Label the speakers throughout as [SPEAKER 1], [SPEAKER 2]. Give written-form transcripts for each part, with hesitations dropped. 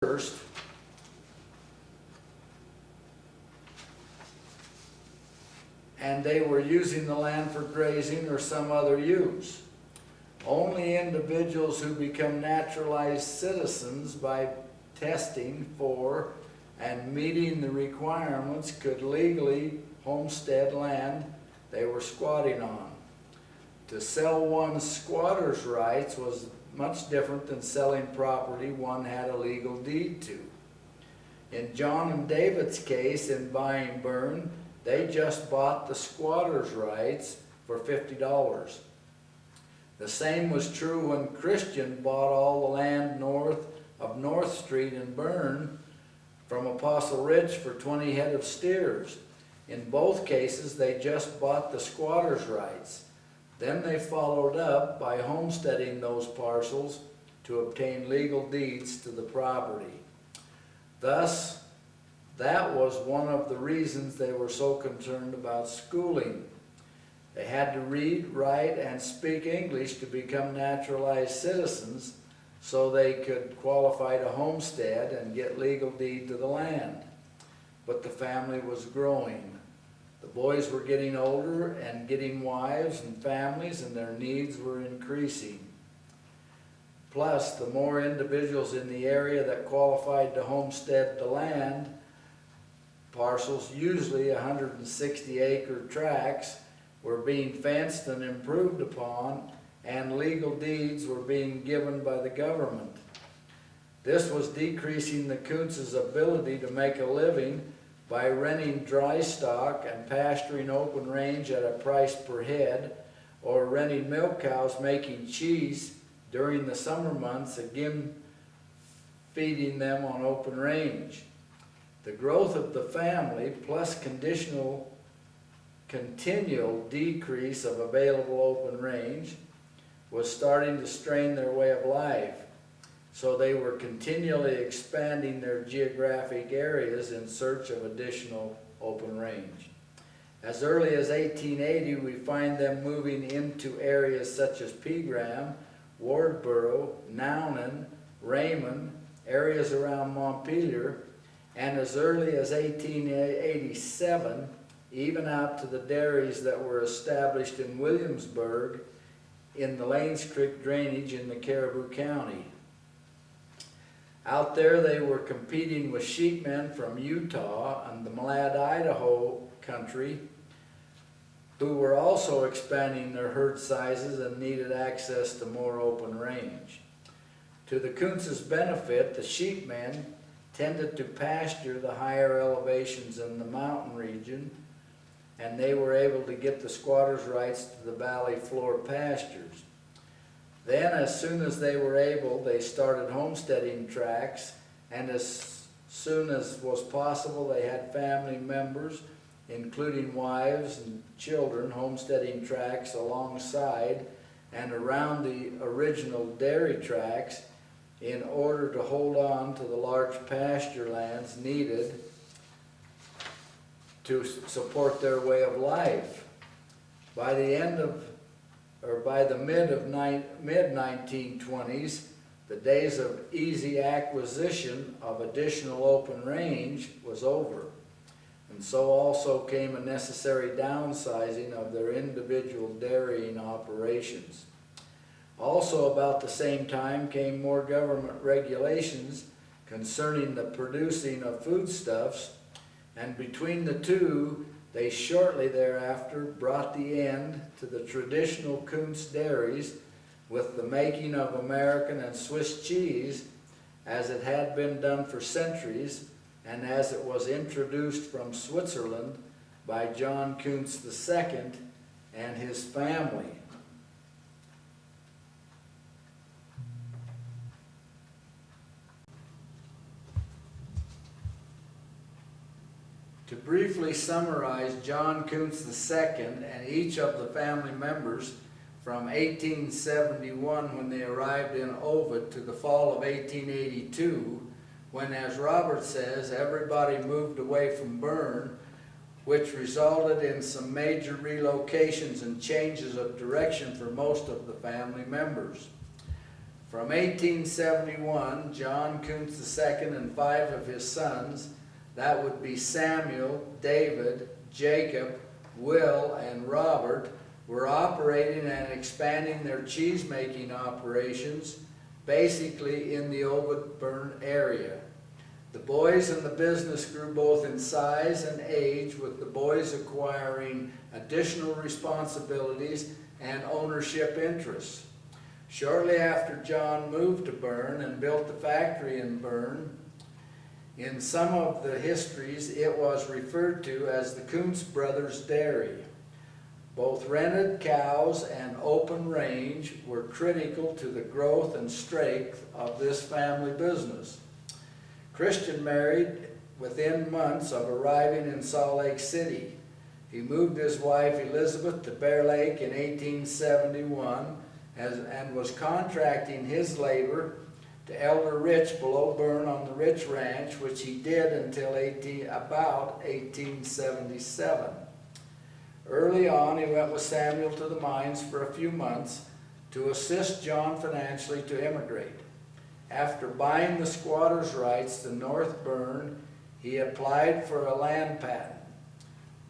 [SPEAKER 1] first, and they were using the land for grazing or some other use. Only individuals who become naturalized citizens by testing for and meeting the requirements could legally homestead land they were squatting on. To sell one's squatter's rights was much different than selling property one had a legal deed to. In John and David's case in buying Bern, they just bought the squatter's rights for $50. The same was true when Christian bought all the land north of North Street in Bern from Apostle Ridge for 20 head of steers. In both cases, they just bought the squatter's rights. Then they followed up by homesteading those parcels to obtain legal deeds to the property. Thus, that was one of the reasons they were so concerned about schooling. They had to read, write, and speak English to become naturalized citizens so they could qualify to homestead and get legal deed to the land. But the family was growing. The boys were getting older and getting wives and families, and their needs were increasing. Plus, the more individuals in the area that qualified to homestead the land, parcels, usually 160-acre tracts, were being fenced and improved upon, and legal deeds were being given by the government. This was decreasing the Kunz's ability to make a living by renting dry stock and pasturing open range at a price per head, or renting milk cows making cheese during the summer months, again feeding them on open range. The growth of the family, plus continual decrease of available open range, was starting to strain their way of life. So they were continually expanding their geographic areas in search of additional open range. As early as 1880, we find them moving into areas such as Pegram, Wardboro, Nownan, Raymond, areas around Montpelier, and as early as 1887, even out to the dairies that were established in Williamsburg in the Lanes Creek drainage in the Caribou County. Out there they were competing with sheepmen from Utah and the Malad, Idaho country, who were also expanding their herd sizes and needed access to more open range. To the Kunz's benefit, the sheepmen tended to pasture the higher elevations in the mountain region, and they were able to get the squatters' rights to the valley floor pastures. Then, as soon as they were able, they started homesteading tracts, and as soon as was possible, they had family members, including wives and children, homesteading tracts alongside and around the original dairy tracts in order to hold on to the large pasture lands needed to support their way of life. By the mid-1920s, the days of easy acquisition of additional open range was over, and so also came a necessary downsizing of their individual dairying operations. Also about the same time came more government regulations concerning the producing of foodstuffs, and between the two, they shortly thereafter brought the end to the traditional Kunz dairies with the making of American and Swiss cheese as it had been done for centuries and as it was introduced from Switzerland by John Kunz II and his family. To briefly summarize John Kunz II and each of the family members from 1871 when they arrived in Ovid to the fall of 1882, when, as Robert says, everybody moved away from Bern, which resulted in some major relocations and changes of direction for most of the family members. From 1871, John Kunz II and 5 of his sons, that would be Samuel, David, Jacob, Will, and Robert, were operating and expanding their cheese-making operations, basically in the Bern area. The boys and the business grew both in size and age, with the boys acquiring additional responsibilities and ownership interests. Shortly after John moved to Bern and built the factory in Bern, in some of the histories it was referred to as the Kunz Brothers Dairy. Both rented cows and open range were critical to the growth and strength of this family business. Christian married within months of arriving in Salt Lake City. He moved his wife Elizabeth to Bear Lake in 1871 and was contracting his labor to Elder Rich below Bern on the Rich Ranch, which he did until about 1877. Early on, he went with Samuel to the mines for a few months to assist John financially to immigrate. After buying the squatters' rights to North Bern, he applied for a land patent.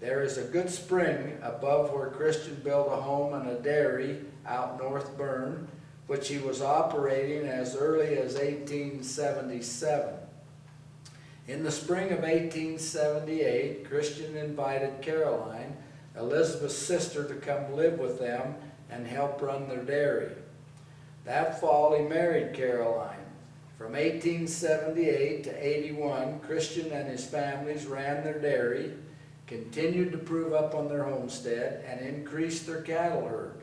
[SPEAKER 1] There is a good spring above where Christian built a home and a dairy out North Bern, which he was operating as early as 1877. In the spring of 1878, Christian invited Caroline, Elizabeth's sister, to come live with them and help run their dairy. That fall, he married Caroline. From 1878 to 81, Christian and his families ran their dairy, continued to prove up on their homestead, and increased their cattle herd.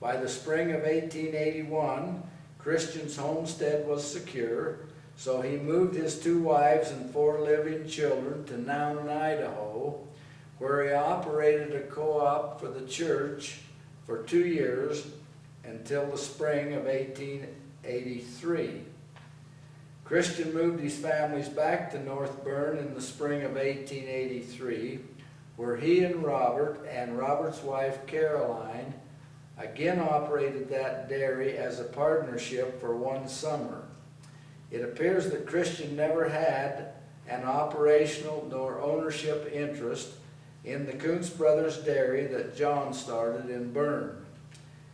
[SPEAKER 1] By the spring of 1881, Christian's homestead was secure, so he moved his 2 wives and 4 living children to Nownan, Idaho, where he operated a co-op for the church for 2 years until the spring of 1883. Christian moved his families back to North Bern in the spring of 1883, where he and Robert's wife Caroline again operated that dairy as a partnership for 1 summer. It appears that Christian never had an operational nor ownership interest in the Kunz Brothers Dairy that John started in Bern.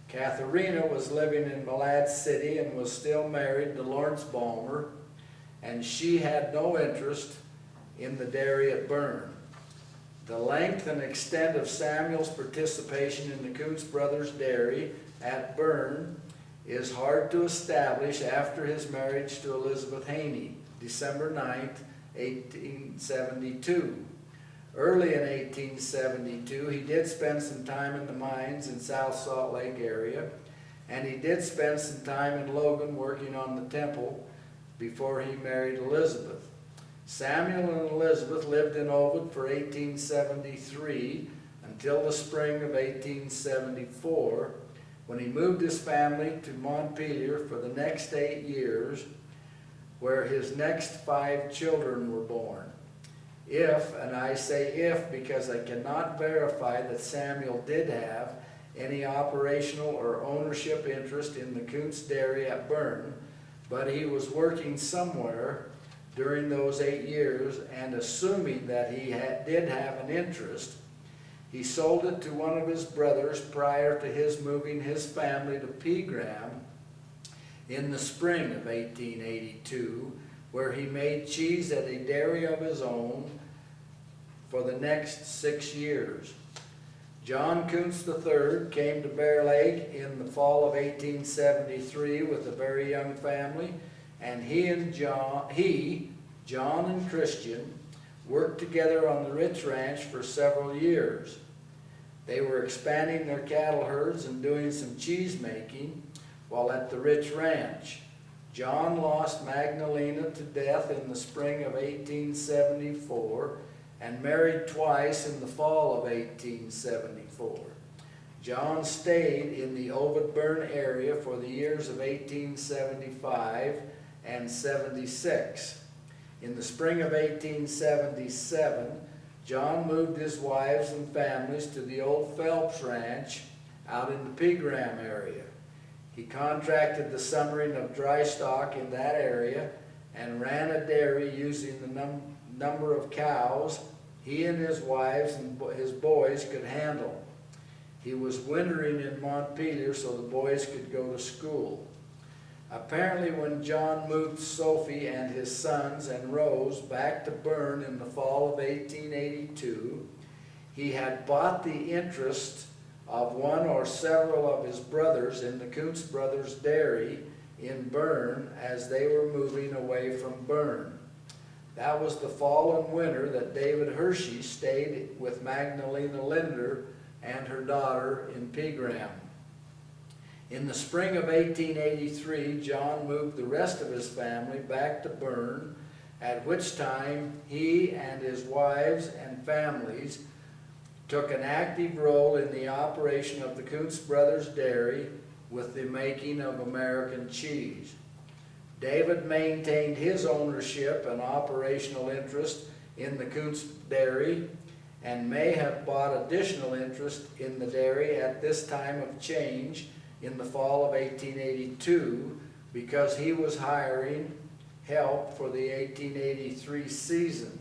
[SPEAKER 1] Katharina was living in Malad City and was still married to Lawrence Balmer, and she had no interest in the dairy at Bern. The length and extent of Samuel's participation in the Kunz Brothers Dairy at Bern is hard to establish after his marriage to Elizabeth Haney, December 9th, 1872. Early in 1872, he did spend some time in the mines in South Salt Lake area, and he did spend some time in Logan working on the temple before he married Elizabeth. Samuel and Elizabeth lived in Ovid for 1873 until the spring of 1874, when he moved his family to Montpelier for the next 8 years, where his next 5 children were born. If, and I say if because I cannot verify that Samuel did have any operational or ownership interest in the Kunz Dairy at Bern, but he was working somewhere during those 8 years, and assuming that he did have an interest, he sold it to one of his brothers prior to his moving his family to Pegram in the spring of 1882, where he made cheese at a dairy of his own for the next 6 years. John Kunz III came to Bear Lake in the fall of 1873 with a very young family, and John and Christian worked together on the Rich Ranch for several years. They were expanding their cattle herds and doing some cheese making while at the Rich Ranch. John lost Magdalena to death in the spring of 1874 and married twice in the fall of 1874. John stayed in the Ovid-Bern area for the years of 1875 and 76. In the spring of 1877, John moved his wives and families to the old Phelps Ranch out in the Pegram area. He contracted the summering of dry stock in that area and ran a dairy using the number of cows he and his wives and his boys could handle. He was wintering in Montpelier so the boys could go to school. Apparently, when John moved Sophie and his sons and Rose back to Bern in the fall of 1882, he had bought the interest of one or several of his brothers in the Kunz brothers' dairy in Bern as they were moving away from Bern. That was the fall and winter that David Hershey stayed with Magdalena Linder and her daughter in Pegram. In the spring of 1883, John moved the rest of his family back to Bern, at which time he and his wives and families took an active role in the operation of the Kunz brothers' dairy with the making of American cheese. David maintained his ownership and operational interest in the Kunz dairy and may have bought additional interest in the dairy at this time of change in the fall of 1882 because he was hiring help for the 1883 season.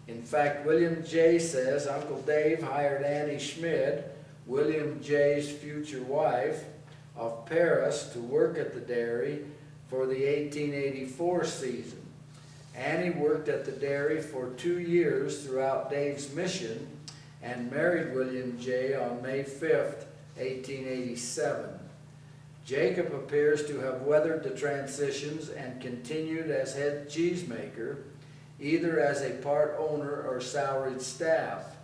[SPEAKER 1] In fact, William J. says Uncle Dave hired Annie Schmid, William J.'s future wife, of Paris to work at the dairy for the 1884 season. Annie worked at the dairy for 2 years throughout Dave's mission and married William J. on May 5th, 1887. Jacob appears to have weathered the transitions and continued as head cheesemaker, either as a part owner or salaried staff.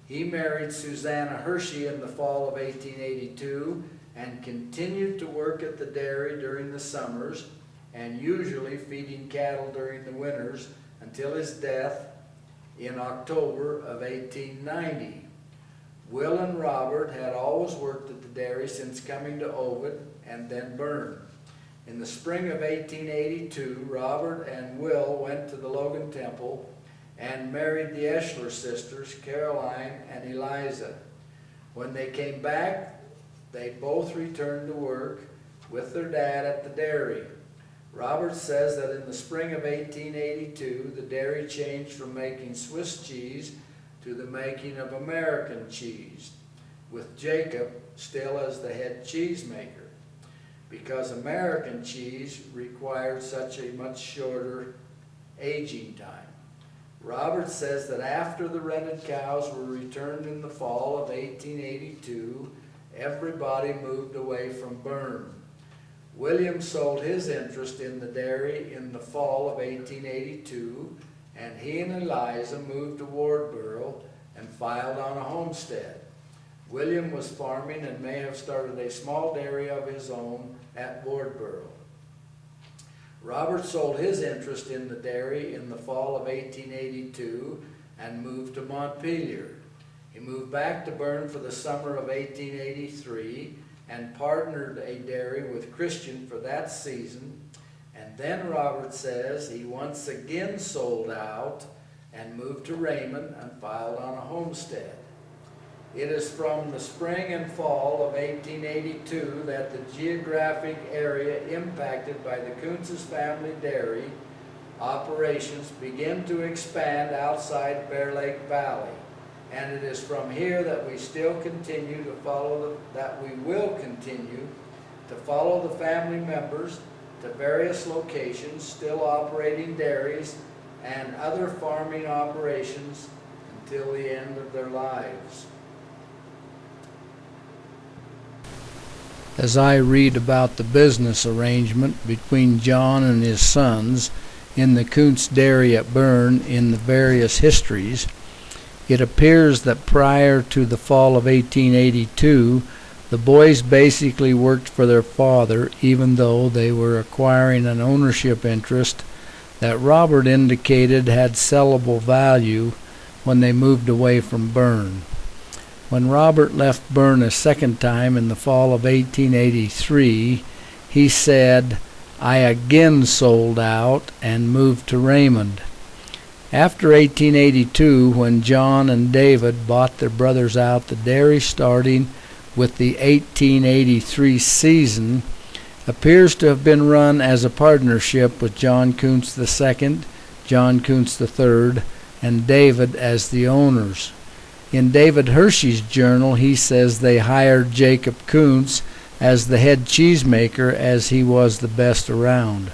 [SPEAKER 1] He married Susanna Hershey in the fall of 1882 and continued to work at the dairy during the summers and usually feeding cattle during the winters until his death in October of 1890. Will and Robert had always worked at the dairy since coming to Ovid and then Bern. In the spring of 1882, Robert and Will went to the Logan Temple and married the Eschler sisters, Caroline and Eliza. When they came back, they both returned to work with their dad at the dairy. Robert says that in the spring of 1882, the dairy changed from making Swiss cheese to the making of American cheese, with Jacob still as the head cheesemaker, because American cheese required such a much shorter aging time. Robert says that after the rented cows were returned in the fall of 1882, everybody moved away from Bern. William sold his interest in the dairy in the fall of 1882, and he and Eliza moved to Wardboro and filed on a homestead. William was farming and may have started a small dairy of his own at Wardboro. Robert sold his interest in the dairy in the fall of 1882 and moved to Montpelier. He moved back to Bern for the summer of 1883 and partnered a dairy with Christian for that season, and then Robert says he once again sold out and moved to Raymond and filed on a homestead. It is from the spring and fall of 1882 that the geographic area impacted by the Kunz's family dairy operations begin to expand outside Bear Lake Valley. And it is from here that we will continue to follow the family members to various locations, still operating dairies and other farming operations until the end of their lives. As I read about the business arrangement between John and his sons in the Kunz dairy at Bern in the various histories, it appears that prior to the fall of 1882, the boys basically worked for their father, even though they were acquiring an ownership interest that Robert indicated had sellable value when they moved away from Bern. When Robert left Bern a second time in the fall of 1883, he said, "I again sold out and moved to Raymond." After 1882, when John and David bought their brothers out, the dairy starting with the 1883 season appears to have been run as a partnership with John Kunz II, John Kunz III, and David as the owners. In David Hershey's journal, he says they hired Jacob Kunz as the head cheesemaker as he was the best around.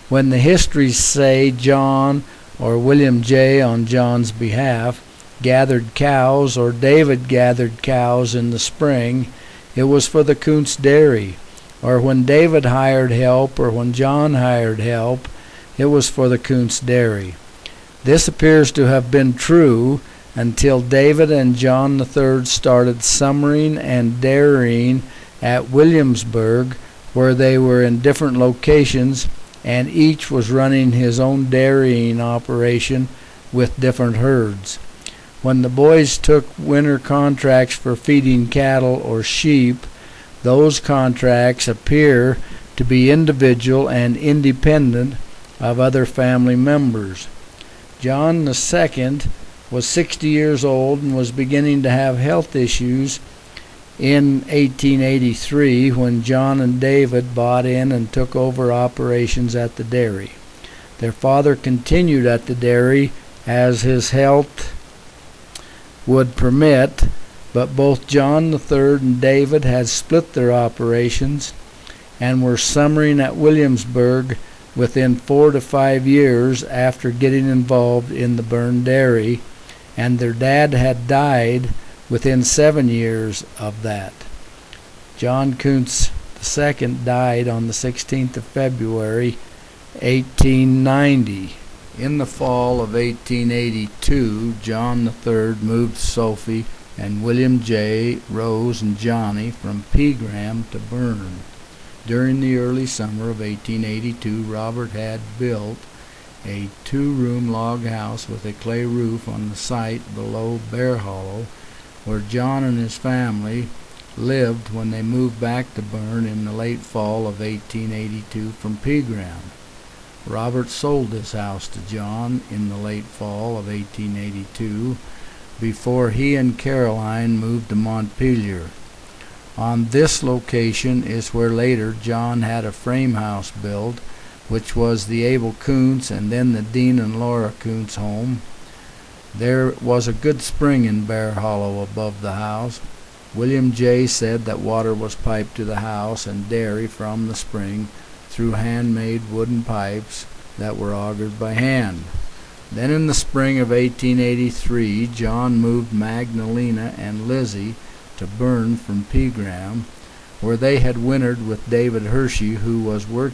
[SPEAKER 1] When the histories say John or William J. on John's behalf gathered cows or David gathered cows in the spring, it was for the Kunz Dairy, or when David hired help or when John hired help, it was for the Kunz Dairy. This appears to have been true until David and John III started summering and dairying at Williamsburg, where they were in different locations and each was running his own dairying operation with different herds. When the boys took winter contracts for feeding cattle or sheep, those contracts appear to be individual and independent of other family members. John II was 60 years old and was beginning to have health issues in 1883 when John and David bought in and took over operations at the dairy. Their father continued at the dairy as his health would permit, but both John III and David had split their operations and were summering at Williamsburg within 4 to 5 years after getting involved in the Bern dairy, and their dad had died within 7 years of that. John Kunz II died on the 16th of February, 1890. In the fall of 1882, John III moved Sophie and William J., Rose, and Johnny from Pegram to Bern. During the early summer of 1882, Robert had built a 2-room log house with a clay roof on the site below Bear Hollow, where John and his family lived when they moved back to Bern in the late fall of 1882 from Pegram. Robert sold this house to John in the late fall of 1882 before he and Caroline moved to Montpelier. On this location is where later John had a frame house built, which was the Abel Kunz and then the Dean and Laura Kunz home. There was a good spring in Bear Hollow above the house. William J. said that water was piped to the house and dairy from the spring through handmade wooden pipes that were augered by hand. Then in the spring of 1883, John moved Magdalena and Lizzie to Bern from Pegram, where they had wintered with David Hershey, who was working